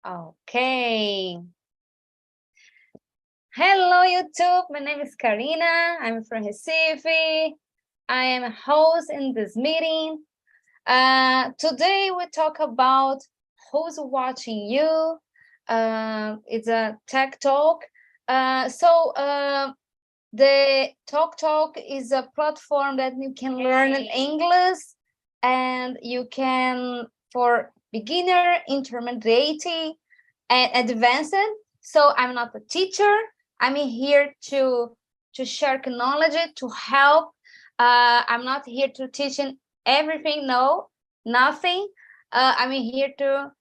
Okay. Hello, YouTube. My name is Karina. I'm from Recife. I am a host in this meeting. Today we talk about who's watching you. It's a tech talk. The TalkTalk is a platform that you can learn English, and you can for beginner, intermediate, and advanced. So I'm not a teacher. I'm here to share knowledge, to help. I'm not here to teach everything. No, nothing. I'm here to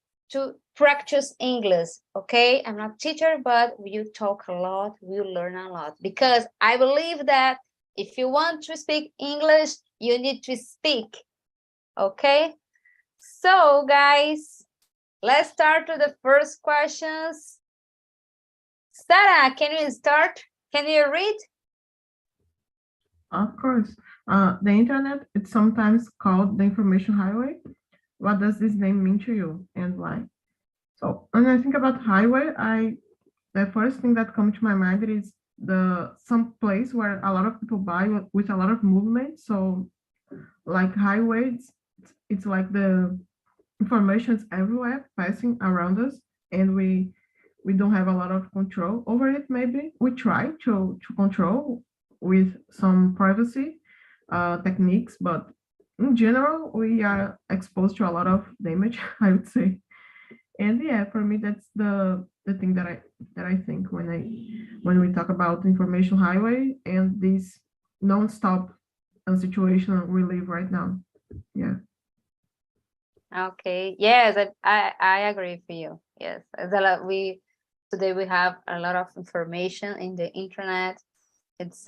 practice English. Okay, I'm not a teacher, but we talk a lot. We learn a lot, because I believe that if you want to speak English, you need to speak. Okay, so guys, let's start with the first questions. Sarah, can you start? Can you read? Of course. The internet, it's sometimes called the information highway. What does this name mean to you and why? So when I think about highway, the first thing that comes to my mind is some place where a lot of people buy with a lot of movement. So like highways, it's like the information is everywhere passing around us, and we don't have a lot of control over it. Maybe we try to control with some privacy techniques, but in general we are exposed to a lot of damage, I would say. And yeah, for me that's the thing that I think when we talk about information highway and this non-stop situation we live right now. Yeah. Okay. Yes, I agree with you. Yes, today we have a lot of information in the internet. It's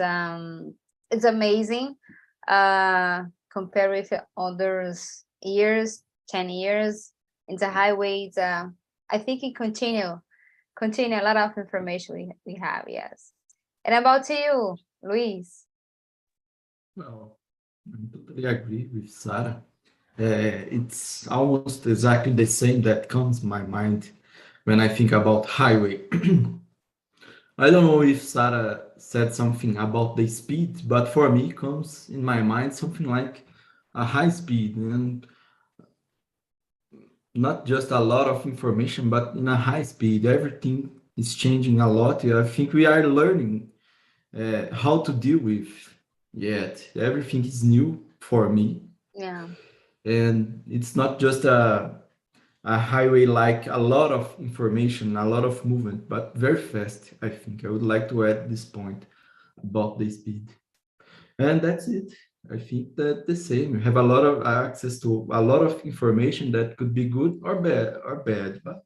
amazing. Compared with others years, 10 years in the highways. I think it continue a lot of information we have. Yes. And about you, Luis? Well, I totally agree with Sarah. It's almost exactly the same that comes to my mind when I think about highway. I don't know if Sarah said something about the speed, but for me comes in my mind something like a high speed, and not just a lot of information, but in a high speed, everything is changing a lot. I think we are learning how to deal with yet. Everything is new for me, Yeah. and it's not just a highway like a lot of information, a lot of movement, but very fast. I think I would like to add this point about the speed, and that's it. I think that the same. You have a lot of access to a lot of information that could be good or bad, but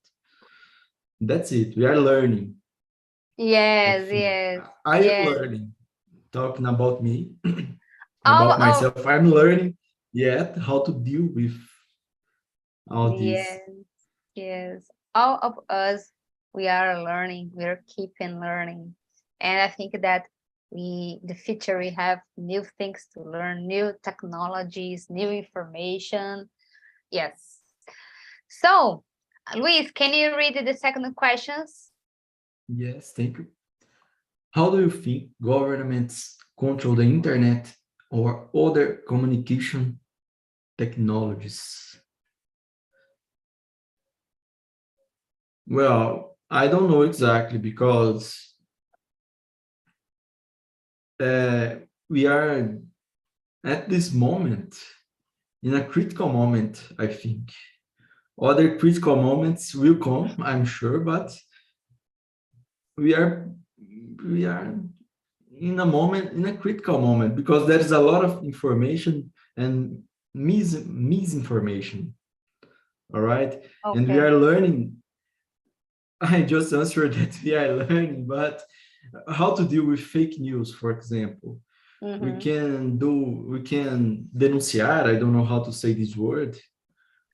that's it. We are learning. I Yes, think yes, I am yes. learning. Talking about me, Oh, about oh, myself, I'm learning yet how to deal with all this. yes, yes. All of us, we are learning. We're keeping learning, and I think that the future, we have new things to learn, new technologies, new information. Yes. So, Luis, can you read the second questions? Yes, thank you. How do you think governments control the internet or other communication technologies? Well, I don't know exactly because we are at this moment in a critical moment, I think. Other critical moments will come, I'm sure, but we are we are in a moment, in a critical moment, because there is a lot of information and misinformation. All right, and we Okay. are learning. I just answered that we are learning, but how to deal with fake news, for example. Mm-hmm. We can denunciar, I don't know how to say this word.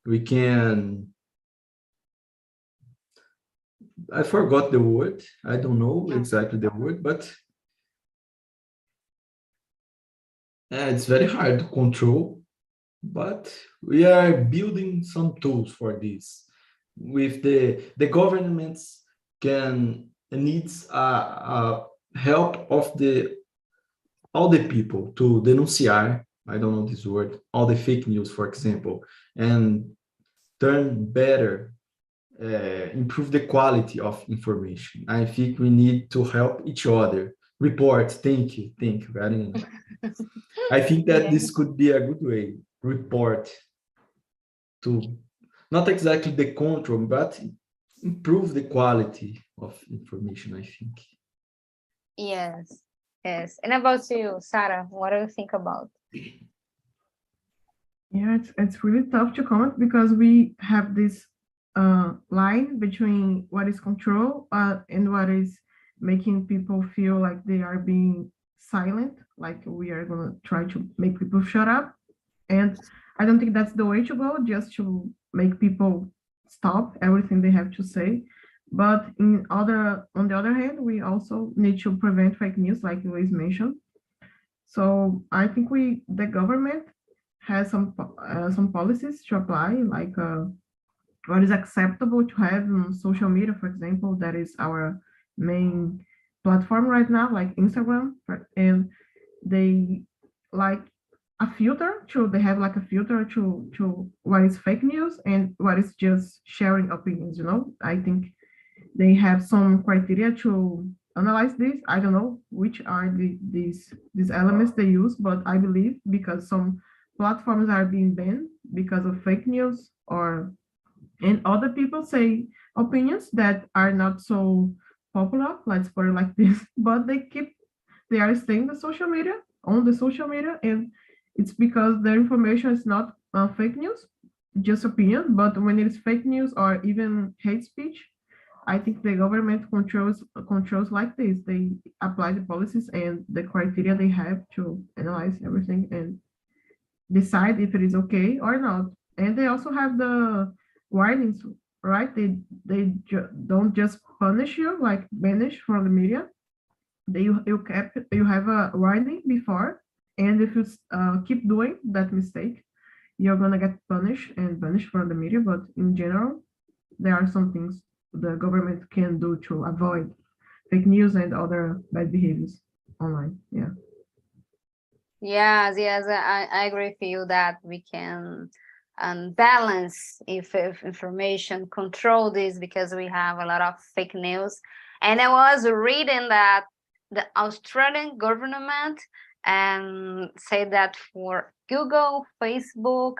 We can, I forgot the word. I don't know exactly the word, but it's very hard to control. But we are building some tools for this. with the governments can needs help of all the people to denunciar, I don't know this word, all the fake news, for example, and turn better, improve the quality of information. I think we need to help each other. Report, thank you, very nice. I think that this could be a good way, report, to not exactly the control, but improve the quality of information, I think. Yes, yes. And about you, Sarah, what do you think about? Yeah, it's really tough to comment because we have this line between what is control and what is making people feel like they are being silent, like we are gonna try to make people shut up. And I don't think that's the way to go, just to make people stop everything they have to say. But on the other hand, we also need to prevent fake news, like Luis mentioned. So I think the government has some policies to apply, like what is acceptable to have on social media, for example, that is our main platform right now, like Instagram, and they like they have like a filter to what is fake news and what is just sharing opinions, I think they have some criteria to analyze this. I don't know which are these elements they use, but I believe because some platforms are being banned because of fake news, or and other people say opinions that are not so popular, let's put it like this, but they are staying on the social media, and it's because their information is not fake news, just opinion. But when it is fake news or even hate speech, I think the government controls like this. They apply the policies and the criteria they have to analyze everything and decide if it is okay or not. And they also have the warnings, right? Don't just punish you, like banish from the media. You have a warning before, and if you keep doing that mistake, you're gonna get punished and banished from the media. But in general, there are some things the government can do to avoid fake news and other bad behaviors online. Yeah. Yes, yes, I agree with you that we can balance if information control this, because we have a lot of fake news. And I was reading that the Australian government say that for Google, Facebook,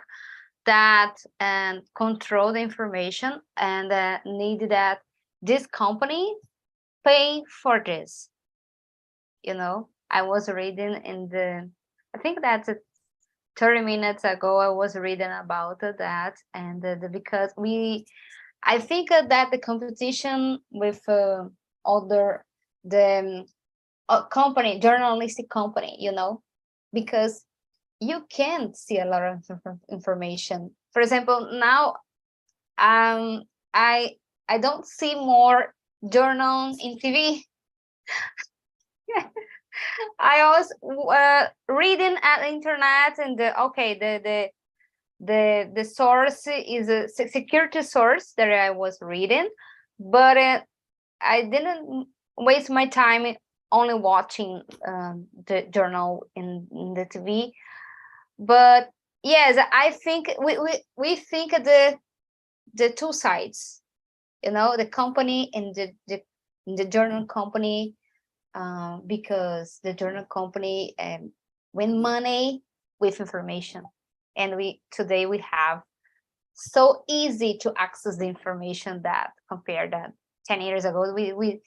that and control the information, and need that this company pay for this. I was reading I think that's 30 minutes ago, I was reading about that, and because I think that the competition with other the company, journalistic company, because you can see a lot of information. For example, now I don't see more journals in TV. I was reading at internet, and the source is a security source that I was reading, but I didn't waste my time only watching the journal in the TV. But yes, I think we think the two sides, the company and the journal company, because the journal company win money with information, and today we have so easy to access the information that compared that 10 years ago we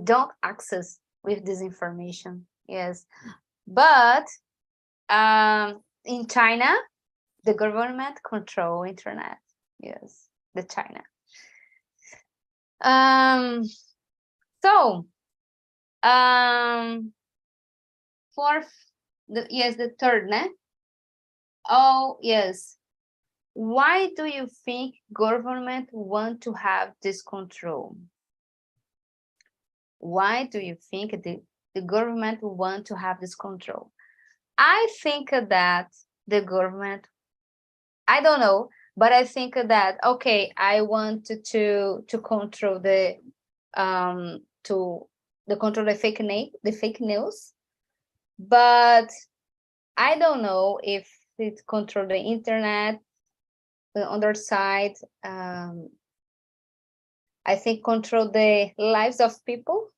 don't access with this information. Yes, but in China, the government control internet. Yes, the China. So fourth, the third, né? Oh yes. Why do you think government want to have this control? Why do you think the government want to have this control? I think that the government, I don't know, But I think that, okay, I want to control the control the fake news, but I don't know if it control the internet. The other side, I think control the lives of people,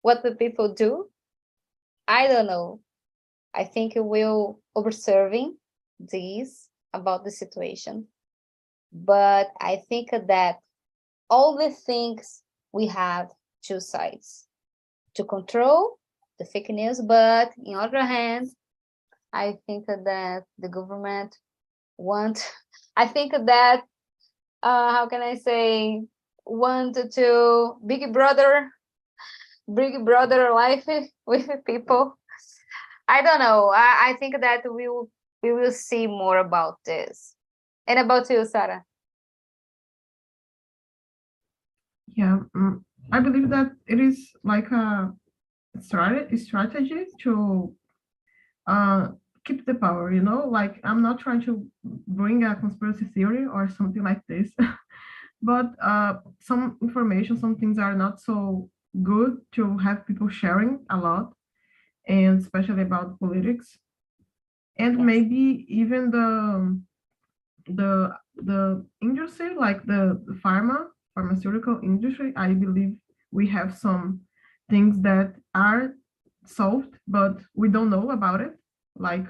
what the people do. I don't know. I think we'll observing this about the situation. But I think that all the things we have two sides to control the fake news, but in other hand, I think that the government want, I think that, how can I say, want to big brother life with people. I don't know. I think that we will see more about this. And about you, Sarah? Yeah, I believe that it is like a strategy to keep the power, you know, like I'm not trying to bring a conspiracy theory or something like this, but some information, some things are not so good to have people sharing a lot, and especially about politics, and Yes. maybe even the industry, like the pharmaceutical industry. I believe we have some things that are solved, but we don't know about it, like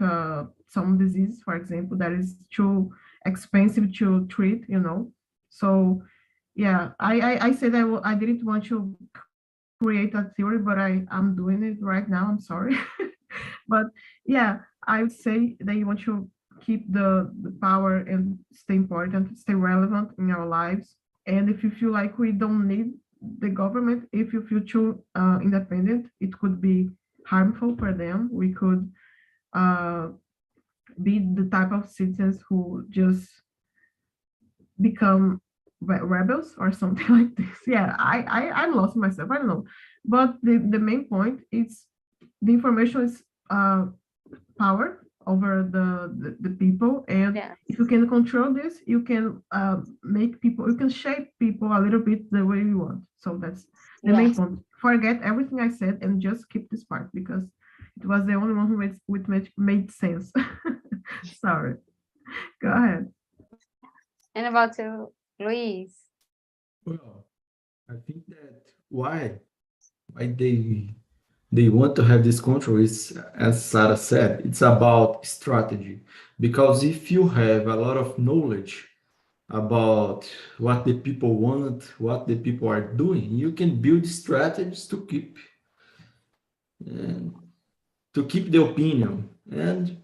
some disease, for example, that is too expensive to treat, you know. So yeah, I said I didn't want to create a theory, but I'm doing it right now. I'm sorry. But yeah, I would say that you want to keep the power and stay important, stay relevant in our lives. And if you feel like we don't need the government, if you feel too independent, it could be harmful for them. We could uh, be the type of citizens who just become rebels or something like this. Yeah, I'm lost myself. I don't know. But the main point is the information is power over the people, and Yeah. if you can control this, you can make people, you can shape people a little bit the way you want. So that's the main Yes. point. Forget everything I said and just keep this part because it was the only one who made sense. Sorry, go ahead. And about you, Luis? Well, I think that why they want to have this control is, as Sarah said, it's about strategy. Because if you have a lot of knowledge about what the people want, what the people are doing, you can build strategies and to keep the opinion. And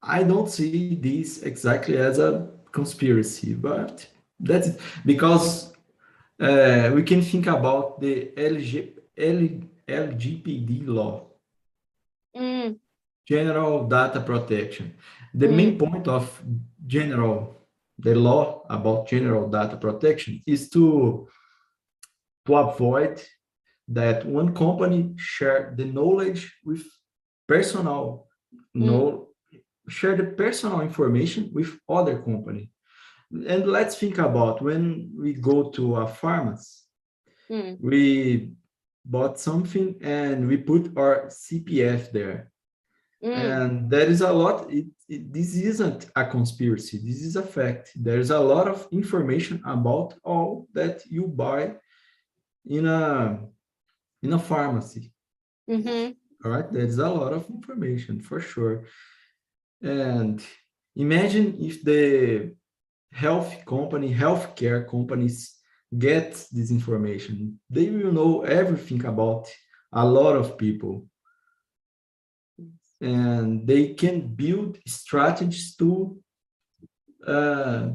I don't see this exactly as a conspiracy, but that's it. Because we can think about the LGPD law, Mm, General Data Protection. The main mm, point of the law about general data protection is to avoid that one company share the knowledge with personal mm, no share the personal information with other company. And let's think about when we go to a pharmacy, mm, we bought something and we put our CPF there. mm. And there is a lot, this isn't a conspiracy, this is a fact. There's a lot of information about all that you buy in a pharmacy. Mm-hmm. All right, there's a lot of information for sure. And imagine if the healthcare companies get this information. They will know everything about a lot of people, and they can build strategies uh,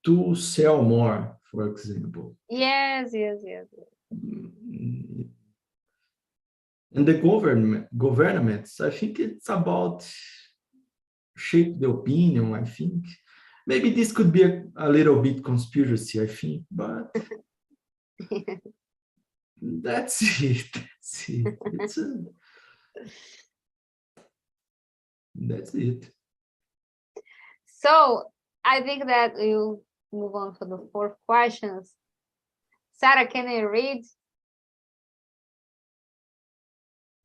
to sell more, for example. Yes, yes, yes. And the governments, I think it's about shape the opinion, I think. Maybe this could be a little bit conspiracy, I think, but that's it. That's it. That's it. So I think that we'll move on for the fourth questions. Sarah, can you read?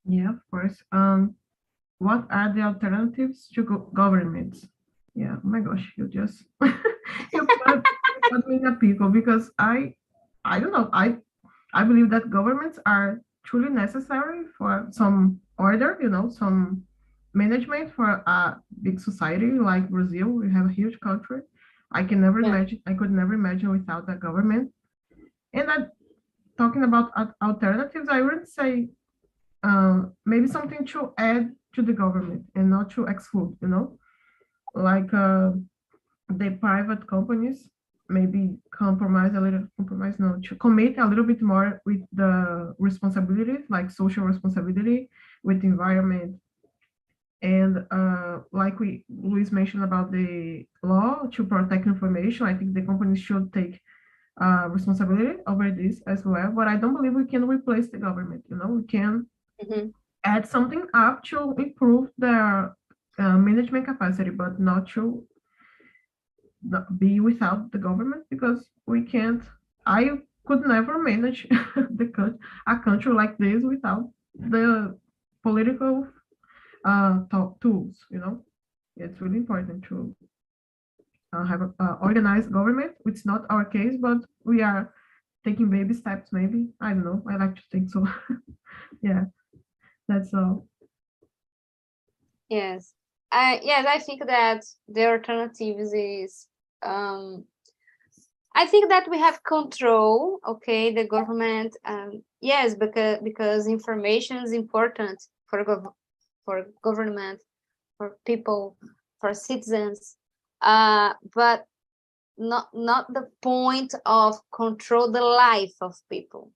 Yeah, of course. What are the alternatives to governments? Yeah, oh my gosh, you just you put me in a pickle because I don't know. I believe that governments are truly necessary for some order, some management for a big society like Brazil. We have a huge country. I could never imagine without the government. And talking about alternatives, I would say maybe something to add to the government and not to exclude, like the private companies maybe to commit a little bit more with the responsibilities, like social responsibility with the environment. And like Luis mentioned about the law to protect information, I think the companies should take responsibility over this as well. But I don't believe we can replace the government. We can add something up to improve their management capacity, but not to be without the government, because we can't. I could never manage a country like this without the political tools. It's really important to have an organized government. It's not our case, but we are taking baby steps. Maybe, I don't know. I like to think so. Yeah, that's all. Yes. I think that the alternatives is I think that we have control, okay, the government, yes, because information is important for government, for people, for citizens, but not the point of control the life of people,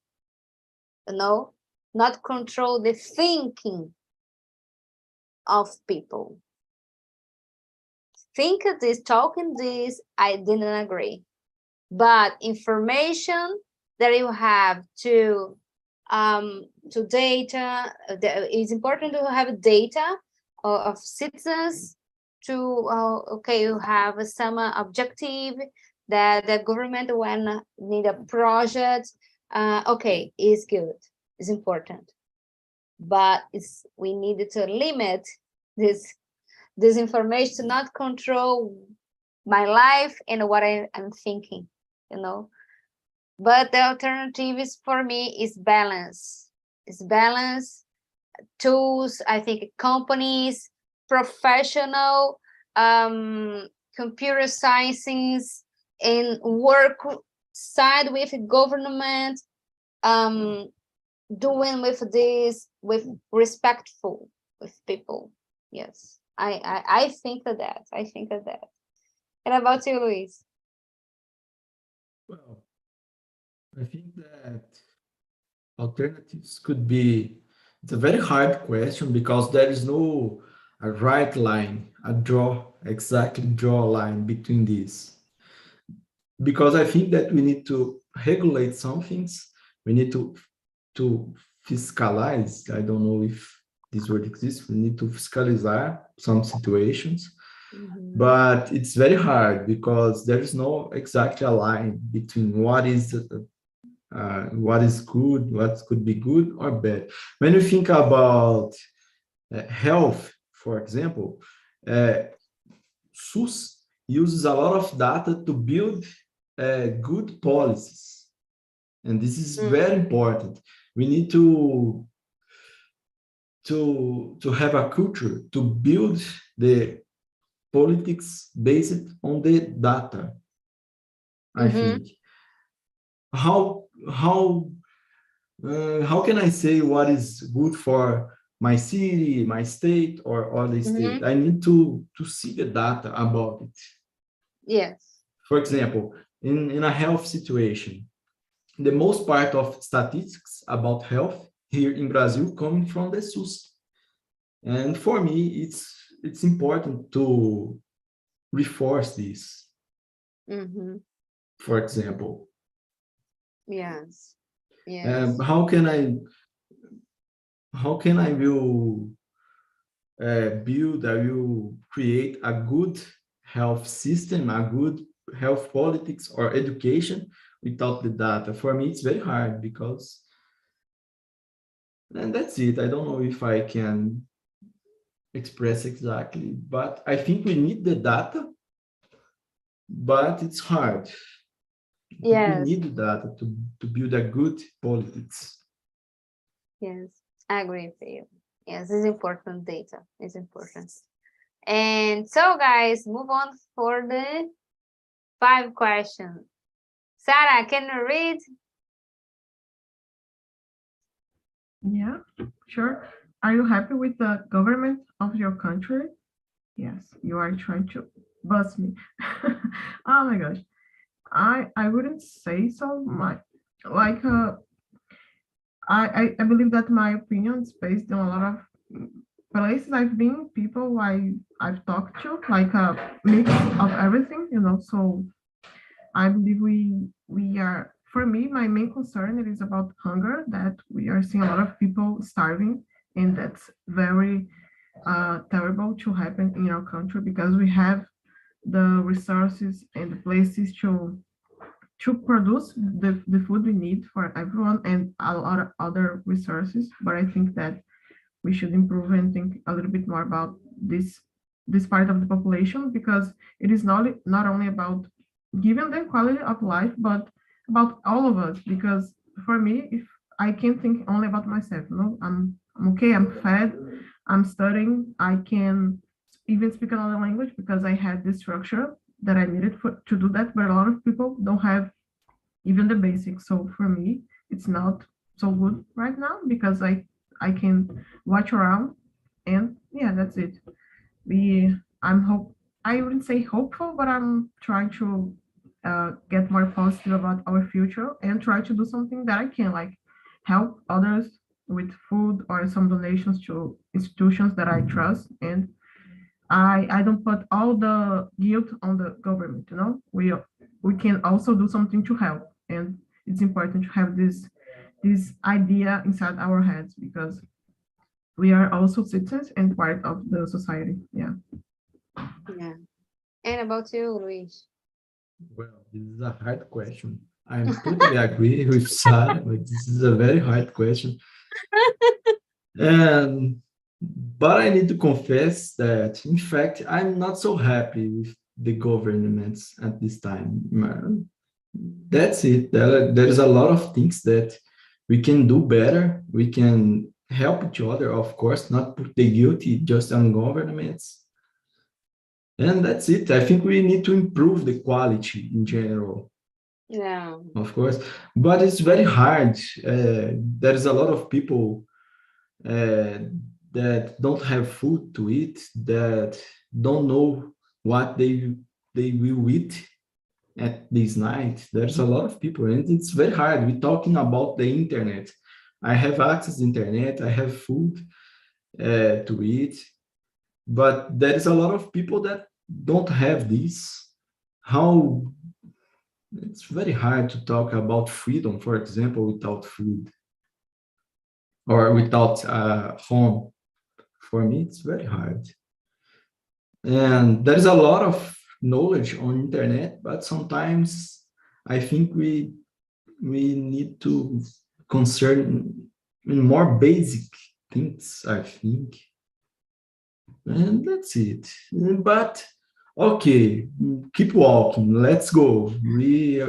not control the thinking of people. Think of this, talking this, I didn't agree. But information that you have to data, it's important to have data of citizens to, okay, you have some objective that the government when need a project, okay, is good, is important. But we needed to limit this information to not control my life and what I'm thinking, But the alternative is, for me, is balance. It's balance, tools, I think companies, professional, computer sciences, and work side with government, doing with this, with respectful with people. Yes, I think of that. I think of that. And about you, Luis? Well, I think that alternatives could be, it's a very hard question because there is no a right line, exactly draw a line between these. Because I think that we need to regulate some things. We need to fiscalize. I don't know if this word exists. We need to fiscalize some situations. But it's very hard because there is no exactly a line between what is good, what could be good or bad. When you think about health, for example, SUS uses a lot of data to build good policies. And this is very important. We need to have a culture to build the politics based on the data. I think. How can I say what is good for my city, my state, or other state? I need to see the data about it. Yes. For example, in a health situation, the most part of statistics about health here in Brazil coming from the SUS. And for me, it's important to reinforce this. For example. Yes. How can I will build, I will create a good health system, a good health politics or education without the data. For me, it's very hard because, and that's it. I don't know if I can express exactly, but I think we need the data, but it's hard. We Yes, need the data to build a good politics. yes, I agree with you. Yes, it's important data. It's important. And so, guys, move on for the 5 questions. Sarah, can you read? Yeah, sure. Are you happy with the government of your country? Yes, you are trying to bust me. Oh my gosh. I wouldn't say so. Like I believe that my opinion is based on a lot of places I've been, people I've talked to, like a mix of everything, you know. So I believe we are, for me, my main concern it is about hunger, that we are seeing a lot of people starving, and that's very terrible to happen in our country because we have the resources and the places to produce the food we need for everyone and a lot of other resources. But I think that we should improve and think a little bit more about this part of the population, because it is not only about giving them quality of life, but about all of us. Because for me, if I can think only about myself, you know, I'm okay, I'm fed, I'm studying, I can even speak another language because I had this structure that I needed to do that. But a lot of people don't have even the basics. So for me, it's not so good right now because I can watch around, and yeah, that's it. We I'm hope I wouldn't say hopeful, but I'm trying to get more positive about our future and try to do something that I can, like help others with food or some donations to institutions that I trust. And I don't put all the guilt on the government, you know. We can also do something to help, and it's important to have this idea inside our heads because we are also citizens and part of the society. Yeah. Yeah. And about you, Luis? Well, this is a hard question. I'm totally agree with Sarah, but this is a very hard question. And but I need to confess that, in fact, I'm not so happy with the governments at this time. That's it. There's a lot of things that we can do better. We can help each other, of course, not put the guilty just on governments. And that's it. I think we need to improve the quality in general, Yeah. of course, but it's very hard. There's a lot of people uh, that don't have food to eat, that don't know what they will eat at this night. There's a lot of people, and it's very hard. We're talking about the internet. I have access to internet. I have food to eat, but there is a lot of people that don't have this. How it's very hard to talk about freedom, for example, without food or without home. For me, it's very hard. And there's a lot of knowledge on internet, but sometimes I think we need to concern in more basic things, I think. And that's it. But okay, keep walking. Let's go. We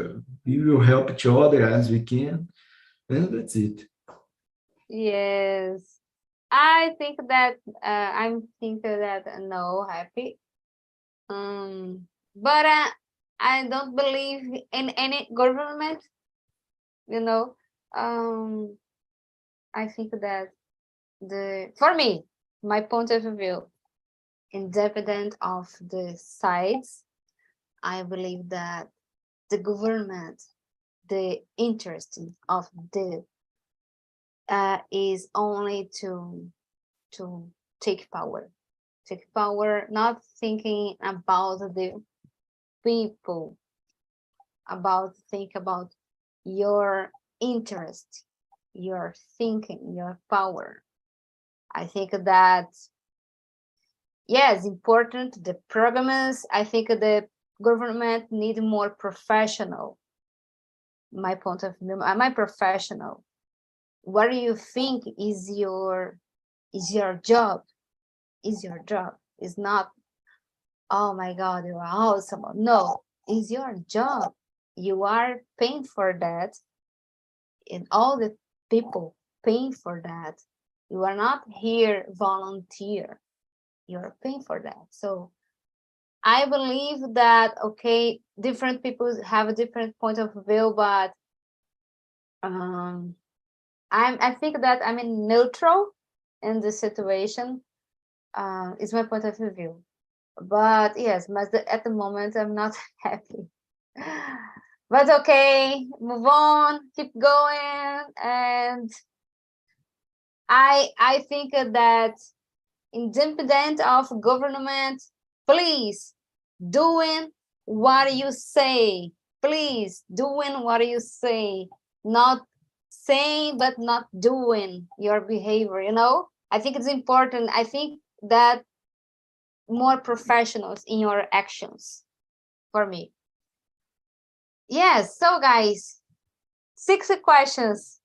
will help each other as we can, and that's it. Yes. I think that I'm thinking that no happy. But I don't believe in any government, you know. I think that for me, my point of view, independent of the sides, I believe that the government, the interest of the is only to take power, not thinking about the people, think about your interest, your thinking, your power. I think that yes, important, the programs, I think the government need more professional, my point of view, my professional. What do you think is your job? Is your job? Is not, oh my God, you are awesome. No, is your job. You are paying for that, and all the people paying for that. You are not here volunteer. You're paying for that. So I believe that, okay, different people have a different point of view, but I think that I'm in neutral in this situation. Is my point of view. But yes, at the moment I'm not happy. But okay, move on, keep going, and I think that independent of government, please doing what you say. Please doing what you say, not saying but not doing your behavior. I think it's important. I think that more professionals in your actions for me. Yes, so guys, 60 questions.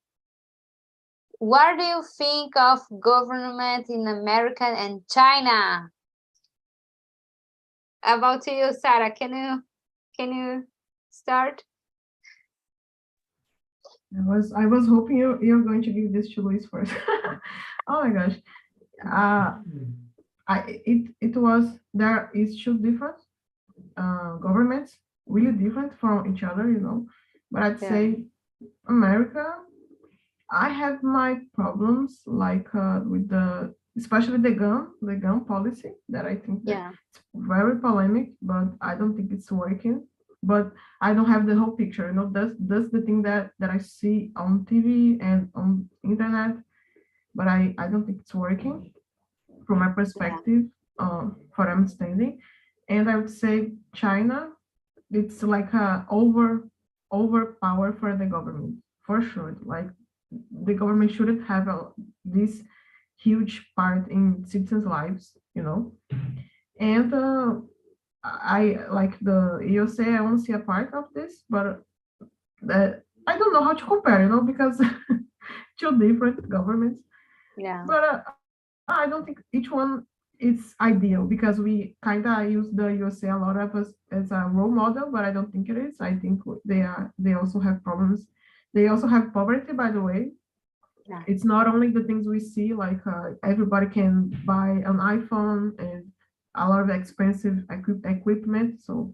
What do you think of government in America and China? About you, Sarah. Can you start? I was hoping you're going to give this to Luis first. Oh my gosh. There is two different governments, really different from each other, But I'd say America, I have my problems like with especially the gun policy that I think that it's very polemic, but I don't think it's working. But I don't have the whole picture, That's the thing that I see on TV and on internet, but I don't think it's working from my perspective, for understanding. And I would say China, it's like a overpower for the government, for sure. Like the government shouldn't have this huge part in citizens' lives, And I like the USA, I want to see a part of this, but that I don't know how to compare, because two different governments. Yeah. But I don't think each one is ideal, because we kind of use the USA a lot of us as a role model, but I don't think it is. I think they also have problems. They also have poverty, by the way. Yeah. It's not only the things we see, like everybody can buy an iPhone and a lot of expensive equipment. So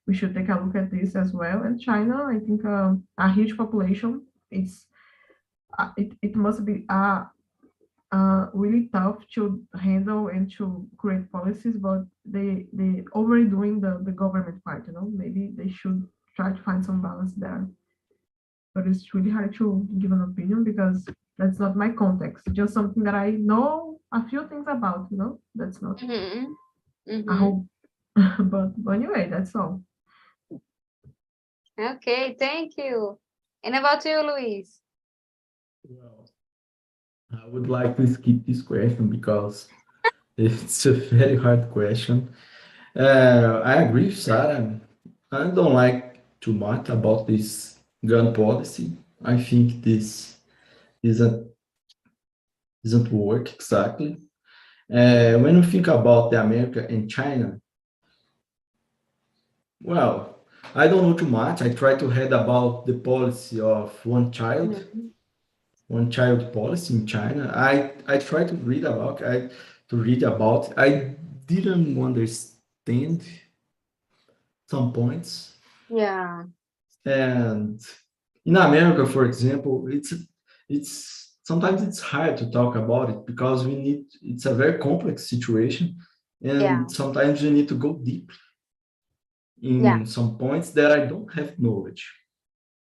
we should take a look at this as well. And China, I think a huge population. It must be really tough to handle and to create policies, but they overdoing the government part. Maybe they should try to find some balance there. But it's really hard to give an opinion because that's not my context. Just something that I know a few things about. That's not a whole. But anyway, that's all. Okay, thank you. And about you, Luis? Well, I would like to skip this question because it's a very hard question. I agree with Sarah. I don't like too much about this gun policy. I think this isn't work exactly. When we think about the America and China, well, I don't know too much. I try to read about the policy of one child policy in China. I try to read about. I didn't understand some points. Yeah. And in America, for example, it's sometimes it's hard to talk about it because it's a very complex situation, and sometimes you need to go deep in some points that I don't have knowledge.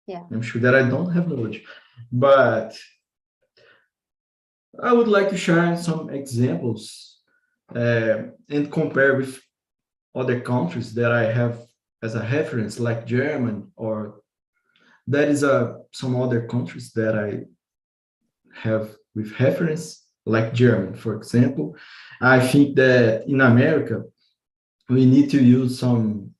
Yeah. I'm sure that I don't have knowledge, but I would like to share some examples and compare with other countries that I have as a reference, like German, or there is some other countries that I have with reference, like German, for example. I think that in America, we need to use some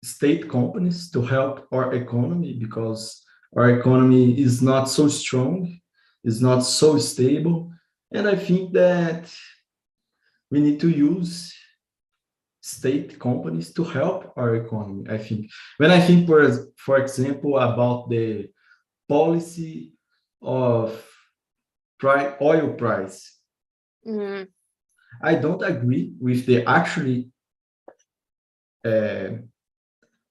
state companies to help our economy because our economy is not so strong, is not so stable. And I think that we need to use state companies to help our economy. I think when I think, for example, about the policy of oil price, Mhm. I don't agree with the actually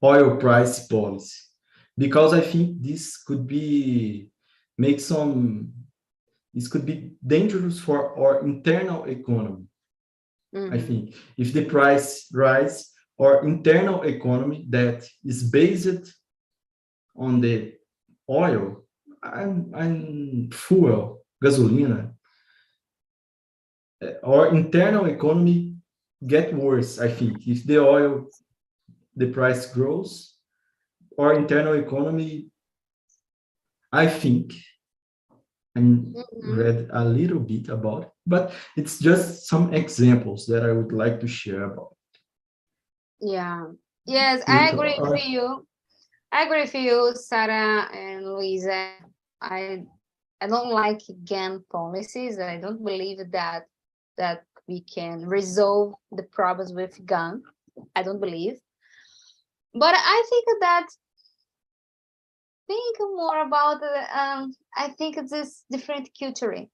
oil price policy because I think this could be make some this could be dangerous for our internal economy. I Mhm. think if the price rise, our internal economy that is based on the oil and fuel, gasolina, our internal economy get worse. I think if the price grows, our internal economy, I think, and Mhm. read a little bit about it, but it's just some examples that I would like to share about. Yeah. Yes, I With agree our, with you. I agree with you, Sarah and Luisa. I I don't like gun policies. I don't believe that we can resolve the problems with gun. I don't believe. But I think more about I think it's this different culture,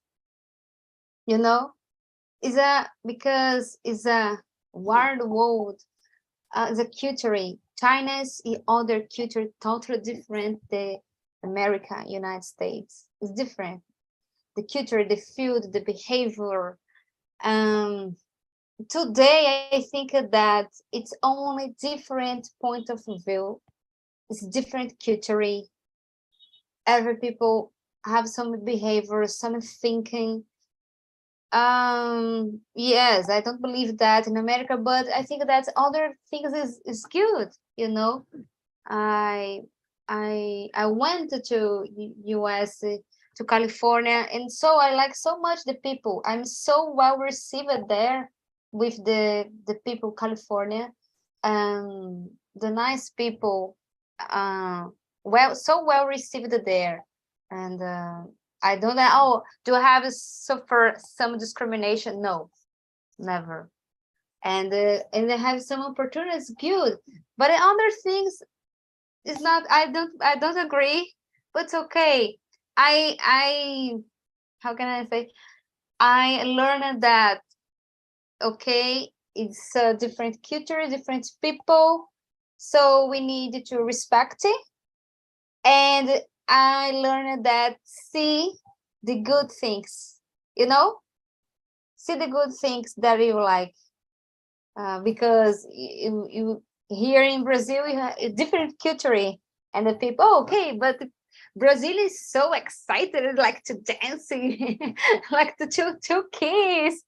you know? Is a because it's a wide world, the culture. China's other culture totally different the America, United States. It's different. The culture, the food, the behavior. Um, Today I think that it's only different point of view. It's different culture. Every people have some behavior, some thinking. Yes, I don't believe that in America, but I think that other things is good, you know. I I went to US, to California, and so I like so much the people. I'm so well received there with the people California, the nice people, well, so well received there. And I don't know, oh, do I have suffer some discrimination? No, never. And they have some opportunities, good. But in other things, it's not, I don't agree, but it's okay. I how can I say, I learned that, okay, it's a different culture, different people, so we need to respect it. And I learned that, see the good things, you know, see the good things that you like, because you here in Brazil you have a different culture, and the people, oh, okay, but Brazil is so excited, like to dancing, like to kiss.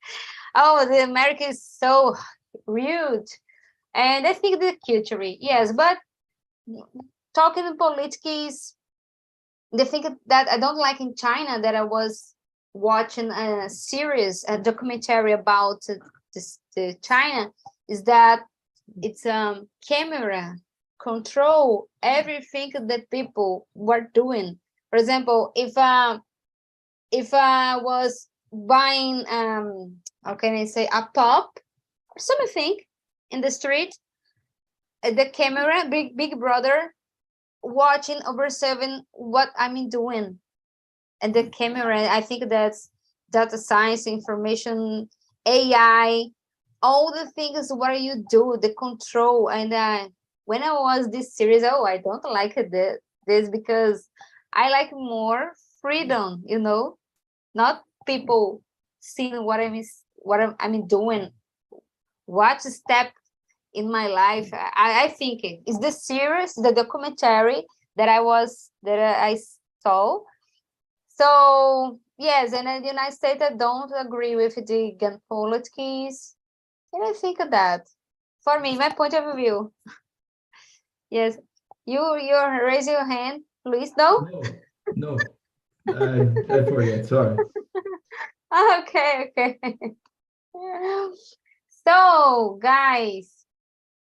Oh, the America is so rude, and I think the culture, yes, but talking politics, the thing that I don't like in China, that I was watching a series, a documentary about the China, is that it's camera control everything that people were doing. For example, if I was buying how can I say, a pop or something in the street, the camera, big brother, watching over seven what I'm doing. And the camera, I think that's data science, information, AI, all the things what you do, the control. And when I was this series, oh, I don't like this because I like more freedom, you know, not people seeing what I'm doing, what step in my life. I think it's the series, the documentary that I saw. So yes, and in the United States, I don't agree with the gun politics. And I think of that. For me, my point of view. Yes. You raise your hand, please. No? no, no, I forget. Sorry. Okay, okay. So, guys,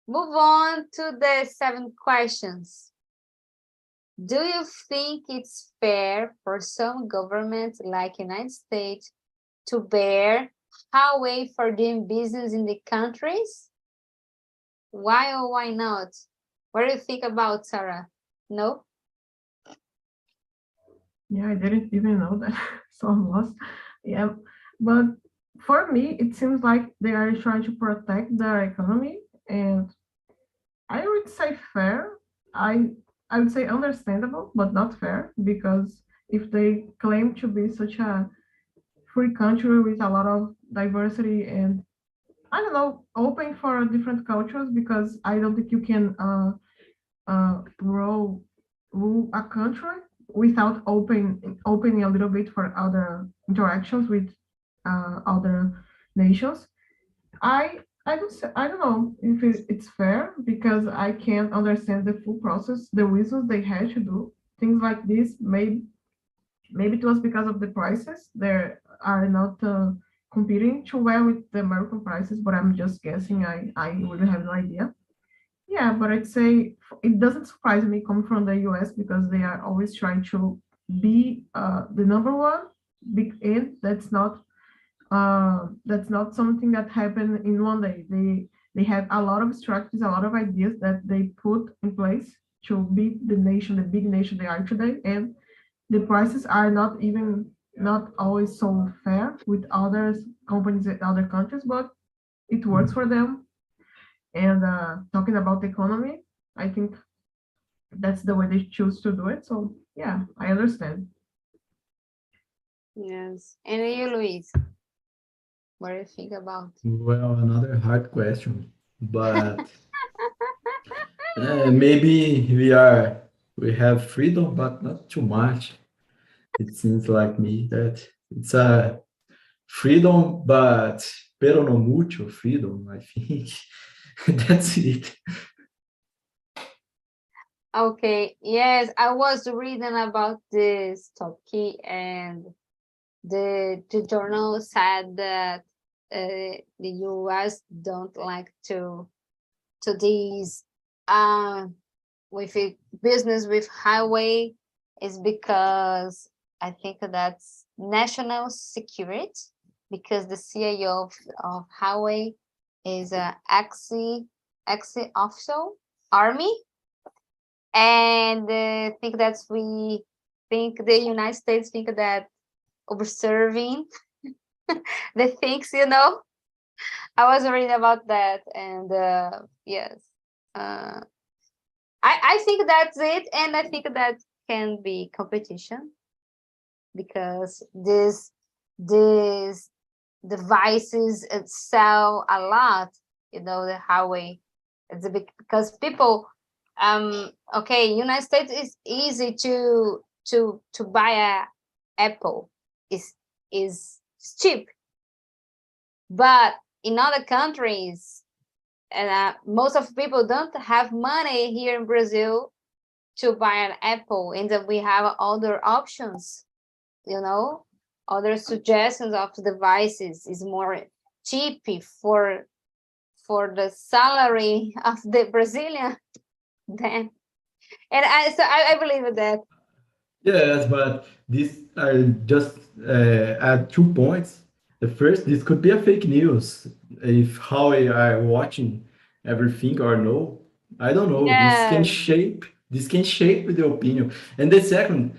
move on to the 7 questions. Do you think it's fair for some governments like United States to bear highway for doing business in the countries? Why or why not? What do you think about, Sarah? No? Yeah, I didn't even know that. So I'm lost. Yeah, but for me, it seems like they are trying to protect their economy, and I would say fair. I I would say understandable, but not fair, because if they claim to be such a free country with a lot of diversity and I don't know, open for different cultures, because I don't think you can rule a country without opening a little bit for other interactions with other nations. I don't know if it's fair, because I can't understand the full process, the reasons they had to do things like this. Maybe it was because of the prices. They are not competing too well with the American prices, but I'm just guessing. I really have no idea. Yeah, but I'd say it doesn't surprise me coming from the US, because they are always trying to be the number one. And that's not something that happened in one day. They have a lot of strategies, a lot of ideas that they put in place to be the nation, the big nation they are today. And the prices are not always so fair with other companies in other countries, but it works for them. And talking about the economy, I think that's the way they choose to do it. So yeah, I understand. Yes. And you, Luis, what do you think about? Well, another hard question, but maybe we have freedom, but not too much. It seems like me that it's a freedom, but pero no mucho freedom, I think. That's it. Okay, yes, I was reading about this topic, and the journal said that the US don't like to these with it, business with highway, is because I think that's national security, because the CIO of highway is a ex officer army, and think that's we think the United States think that observing the things, I was reading about that, and yes, uh, I think that's it, and I think that can be competition, because this devices sell a lot, the highway. It's a big, because people, okay, United States is easy to buy a Apple, is cheap, but in other countries, and most of people don't have money here in Brazil to buy an Apple, and then we have other options, other suggestions of devices is more cheap for the salary of the Brazilian then. And I believe in that. Yes, but these are just add 2 points. The first, this could be a fake news. If how we are watching everything or no, I don't know. Yes. This can shape the opinion. And the second,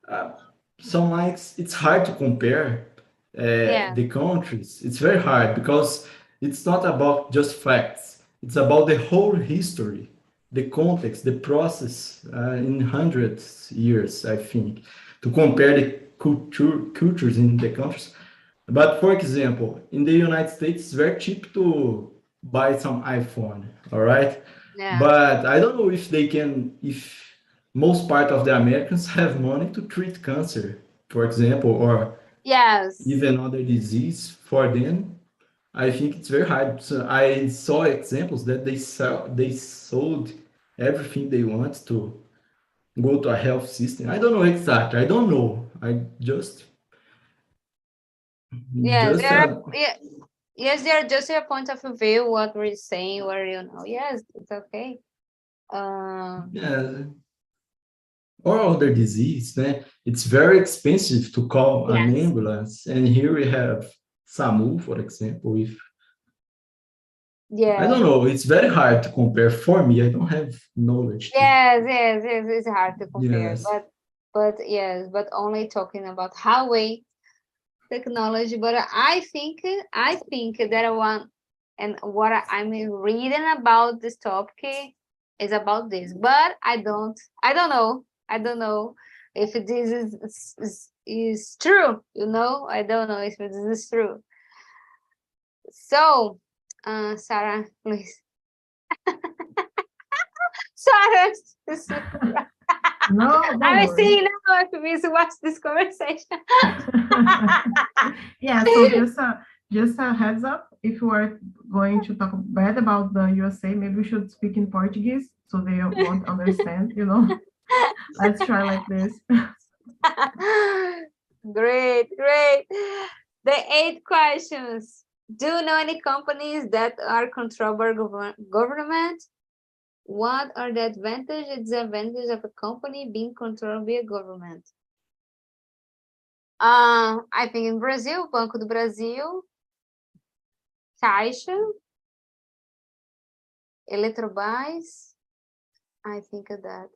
uh, some likes it's hard to compare Yeah. the countries. It's very hard because it's not about just facts. It's about the whole history, the context, the process in hundreds years, I think, to compare the cultures in the countries. But for example, in the United States, it's very cheap to buy some iPhone, all right? Yeah. But I don't know if most part of the Americans have money to treat cancer, for example, or Yes. even other disease for them. I think it's very hard. So I saw examples that they sold everything they want to go to a health system. I don't know exactly. I don't know. I just Yes. just There are, yeah, Yes, they're just your point of view, what we're saying, where you know. Yes, it's okay. Yeah. Or other disease, né? It's very expensive to call an Yes. ambulance. And here we have SAMU, for example. If I Yeah. don't know, it's very hard to compare for me. I don't have knowledge. Yes, it's hard to compare, Yes. but yes, but only talking about highway technology. But I think that one, and what I'm reading about this topic is about this. But I don't know if this is true. You know, I don't know if this is true. So, Sarah, please. Sarah, No, don't I'm worry. seeing now if we watch this conversation. Yeah, so just a heads up, if you are going to talk bad about the USA, maybe we should speak in Portuguese so they won't understand, you know. Let's try like this. Great. The 8 questions. Do you know any companies that are controlled by government? What are the advantages and disadvantages of a company being controlled by a government? I think in Brazil, Banco do Brasil, Caixa, Eletrobras, I think of that.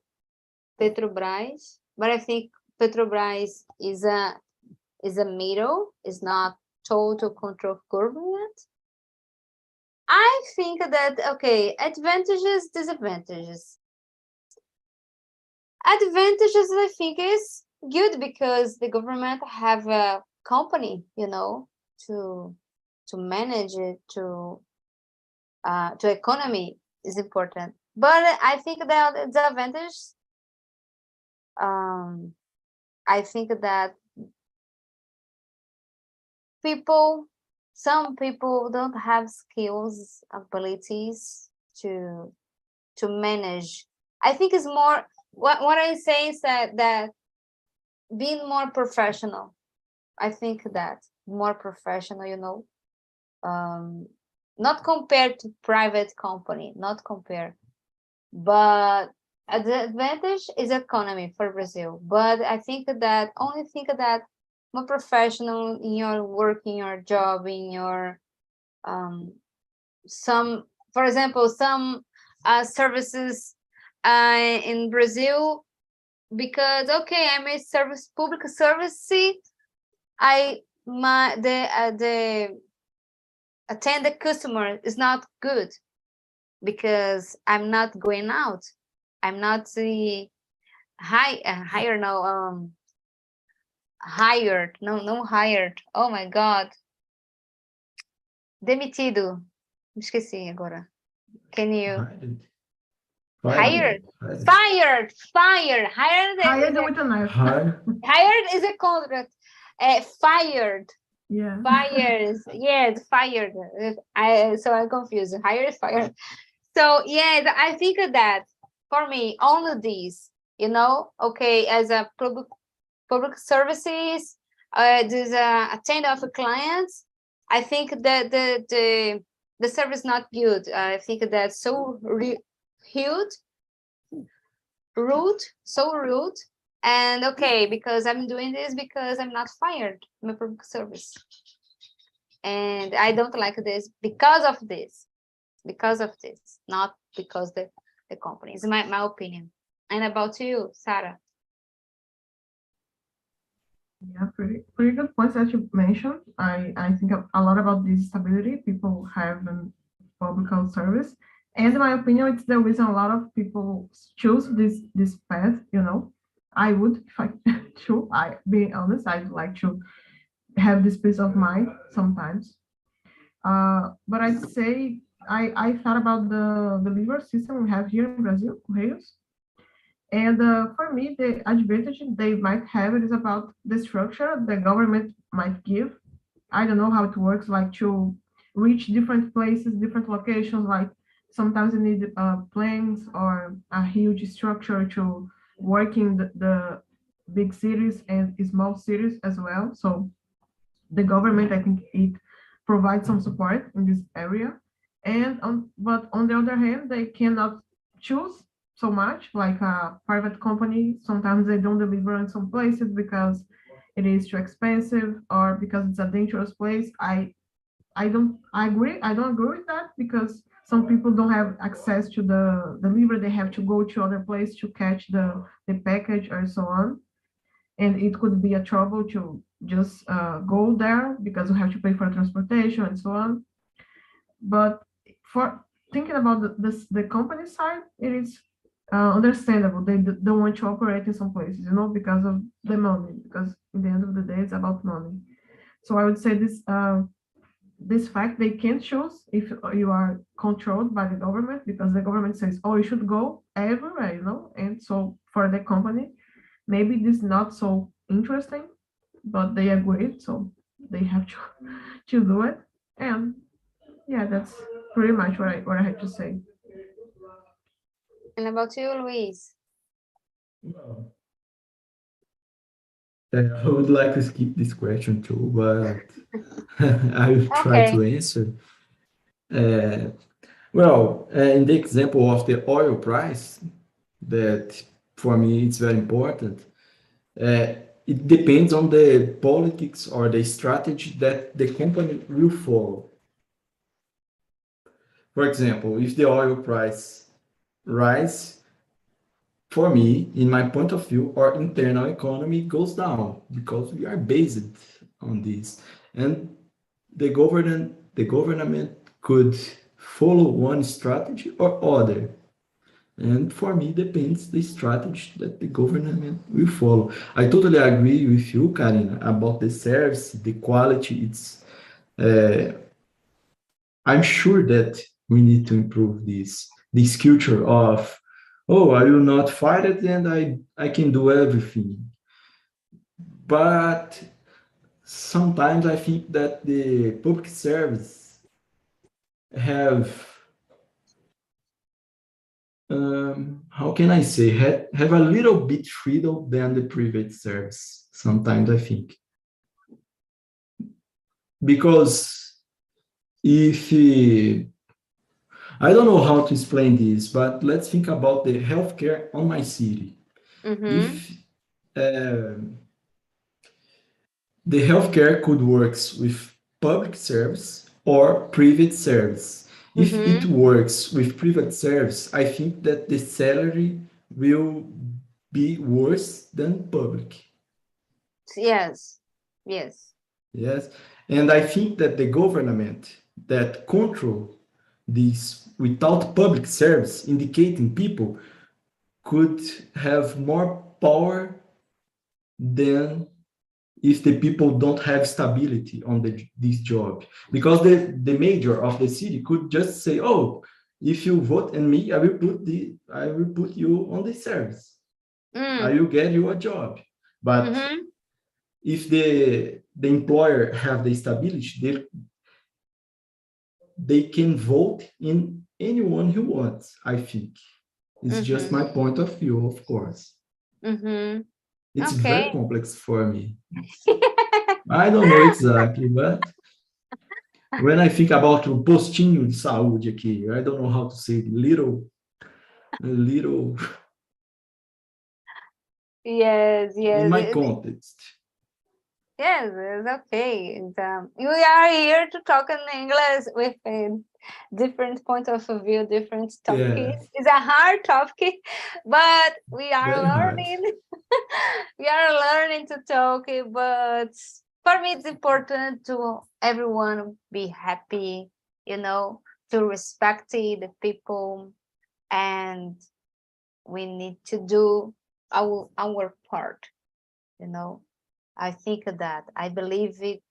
Petrobras, but I think Petrobras is a middle, is not total control of government. I think that, okay, advantages, disadvantages. Advantages, I think, is good because the government have a company, you know, to manage it, to economy is important. But I think that the advantage, I think that some people don't have skills, abilities to manage. I think it's more what I say is that being more professional. I think that more professional, you know, not compared to private company, not compare, but the advantage is economy for Brazil. But I think that more professional in your work, in your job, in your some, for example, some services in Brazil, because okay, I'm a public service. The attend the customer is not good because I'm not going out. I'm not the hired hired. Oh my God. Demitido. Me esqueci agora. Can you? Hired. Fired. Hired with an F. Hired is a contract. Fired. Yeah. Fires. Yes, fired. So I'm confused. Hired, fired. So yeah, I think that for me, only these, you know, okay, as a public services, there's attend of clients. I think that the service not good. I think that's so rude. And okay, because I'm doing this because I'm not fired. I'm a public service, and I don't like this because of this, not because the company. It's my opinion. And about you, Sarah? Yeah, pretty good points that you mentioned. I think a lot about this stability people have in public health service. And in my opinion, it's the reason a lot of people choose this path, you know. I would, if I choose, being honest, I'd like to have this peace of mind sometimes. But I'd say I thought about the delivery system we have here in Brazil, Correios. And for me, the advantage they might have it is about the structure the government might give. I don't know how it works, like to reach different places, different locations. Like sometimes you need planes or a huge structure to work in the big cities and small cities as well. So the government, I think it provide some support in this area. But on the other hand, they cannot choose so much, like a private company. Sometimes they don't deliver in some places because it is too expensive or because it's a dangerous place. I don't agree with that, because some people don't have access to the delivery. They have to go to other place to catch the package or so on. And it could be a trouble to just go there because you have to pay for transportation and so on. But for thinking about the company side, it is understandable. They don't want to operate in some places, because of the money, because in the end of the day, it's about money. So I would say this fact, they can choose if you are controlled by the government, because the government says, oh, you should go everywhere, and so for the company, maybe this is not so interesting, but they agreed, so they have to do it. And yeah, that's pretty much what I had to say. And about you, Luis? Well, I would like to skip this question too, but I will try Okay. to answer. Well, in the example of the oil price, that for me it's very important. It depends on the politics or the strategy that the company will follow. For example, if the oil price rise, for me, in my point of view, our internal economy goes down because we are based on this. And the government could follow one strategy or other. And for me, depends the strategy that the government will follow. I totally agree with you, Karina, about the service, the quality. I'm sure that we need to improve this culture of, oh, I will not fight it and I can do everything. But sometimes I think that the public service have, how can I say, have a little bit freedom than the private service. Sometimes I think, because if I don't know how to explain this, but let's think about the healthcare on my city. Mm-hmm. If the healthcare could work with public service or private service. If it Mm-hmm. works with private service, I think that the salary will be worse than public. Yes. Yes. Yes, and I think that the government that control this without public service, indicating people, could have more power than if the people don't have stability on this job. Because the mayor of the city could just say, oh, if you vote in me, I will put you on the service. I Mm. will get you a job. But Mm-hmm. if the employer have the stability, they can vote in anyone who wants, I think. It's just my Mm-hmm. point of view, of course. Mm-hmm. It's very Okay. complex for me. I don't know exactly, but when I think about o postinho de saúde aqui, I don't know how to say it, little Yes, in yes. my context. Yes, it's okay. We are here to talk in English with a different point of view, different topic. Yes, It's a hard topic, but we are very hard. learning. We are learning to talk, but for me, it's important to everyone be happy, to respect the people, and we need to do our part, you know. I think that I believe it.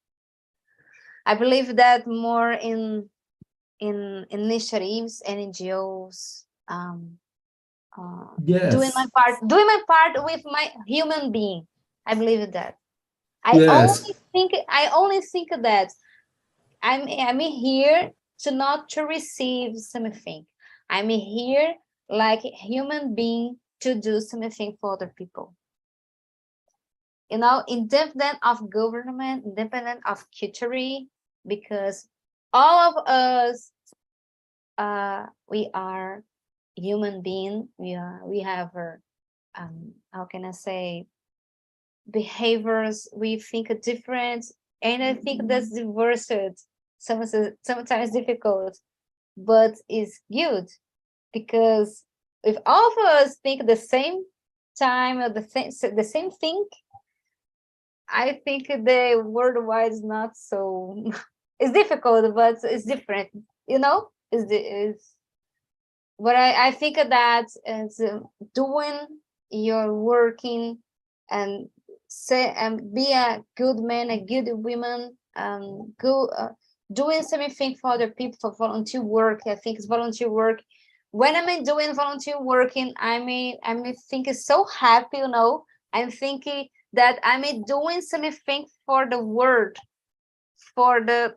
I believe that more in initiatives and NGOs, Yes, doing my part with my human being. I believe that. yes, I only think that I'm here to not to receive something. I'm here like a human being to do something for other people. Independent of government, independent of culture, because all of us, we are human being. We have our, how can I say, behaviors. We think different, and I think that's diverse. Sometimes difficult, but it's good, because if all of us think the same time or the same thing, I think the worldwide is not so. It's difficult, but it's different. Is but I think that it's doing your working and say and be a good man, a good woman, go doing something for other people, for volunteer work. I think it's volunteer work. When I'm doing volunteer working, I'm thinking so happy, I'm thinking that I'm doing something for the world, for the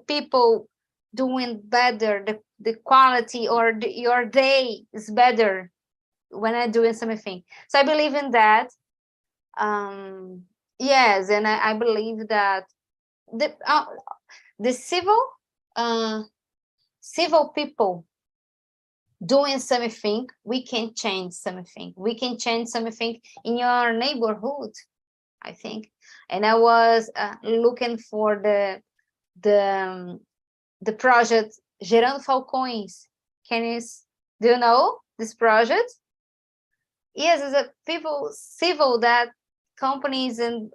people, doing better, the quality, or your day is better when I'm doing something. So I believe in that. Yes, and I believe that the civil people doing something, we can change something. We can change something in your neighborhood, I think. And I was looking for the project Gerando Falcões. Do you know this project? Yes, it's a people civil that companies and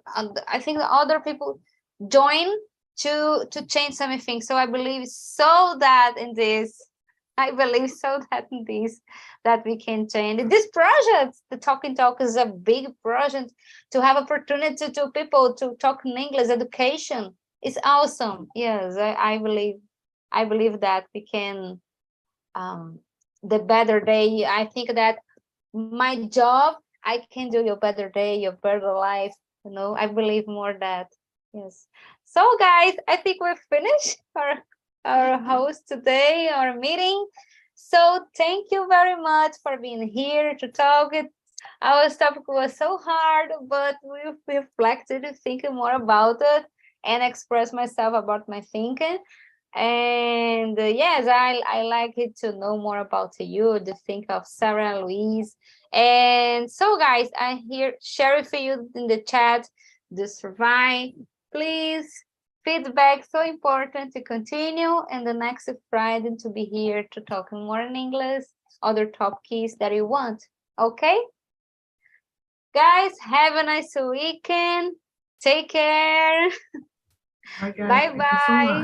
I think other people join to change something. So I believe so that in this, I believe so that in this, that we can change this project. The Talking Talk is a big project to have opportunity to people to talk in English. Education is awesome. Yes, I believe that we can the better day. I think that my job, I can do your better day, your better life. I believe more that. Yes. So guys, I think we're finished our host today, our meeting. So thank you very much for being here to talk. Our topic was so hard, but we reflected, thinking more about it, and express myself about my thinking. And yes, I like it to know more about you, the think of Sarah and Louise. And so guys, I here share it for you in the chat, the survey. Please, feedback so important to continue, and the next Friday to be here to talk more in English, other top keys that you want. Okay? Guys, have a nice weekend. Take care. Bye, guys. Bye Thank you so bye. much.